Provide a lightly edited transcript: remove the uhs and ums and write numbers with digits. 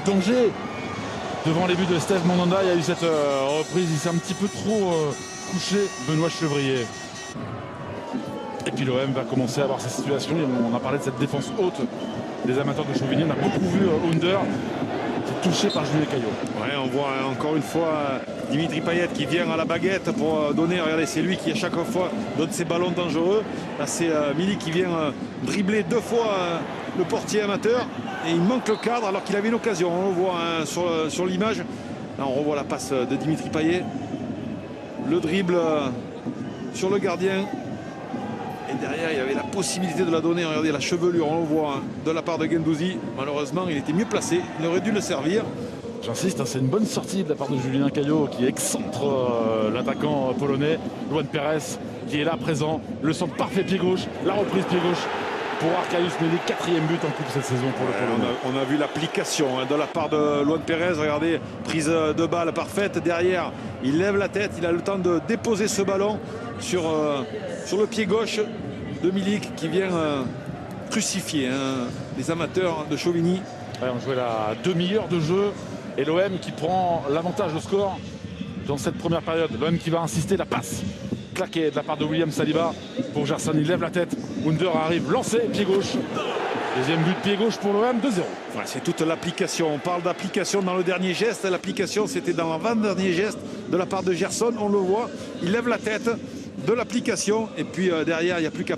danger devant les buts de Steve Mandanda. Il y a eu cette reprise, il s'est un petit peu trop couché, Benoît Chevrier. Et puis l'OM va commencer à avoir ces situations. On a parlé de cette défense haute des amateurs de Chauvigny. On a beaucoup vu Under qui est touché par Julien Caillot. Ouais, on voit encore une fois Dimitri Payet qui vient à la baguette pour donner. Regardez, c'est lui qui à chaque fois donne ses ballons dangereux. Là, c'est Milik qui vient dribbler 2 fois le portier amateur. Et il manque le cadre alors qu'il avait une occasion. On le voit sur l'image. Là, on revoit la passe de Dimitri Payet. Le dribble sur le gardien. Et derrière, il y avait la possibilité de la donner. Regardez la chevelure, on le voit, de la part de Guendouzi. Malheureusement, il était mieux placé. Il aurait dû le servir. J'insiste, c'est une bonne sortie de la part de Julien Caillot qui excentre l'attaquant polonais. Luan Perez qui est là présent. Le centre parfait pied gauche. La reprise pied gauche pour Arkadiusz Milik. 4e but en coupe cette saison pour le Polonais. On a vu l'application de la part de Luan Perez. Regardez, prise de balle parfaite. Derrière, il lève la tête. Il a le temps de déposer ce ballon sur le pied gauche de Milik qui vient crucifier les amateurs de Chauvigny. Ouais, on jouait la demi-heure de jeu et l'OM qui prend l'avantage au score dans cette première période. L'OM qui va insister, la passe claquée de la part de William Saliba pour Gerson. Il lève la tête, Under arrive, lancé, pied gauche. Deuxième but pied gauche pour l'OM, 2-0. Ouais, c'est toute l'application. On parle d'application dans le dernier geste. L'application, c'était dans l'avant-dernier geste de la part de Gerson. On le voit, il lève la tête de l'application et puis derrière, il n'y a plus qu'à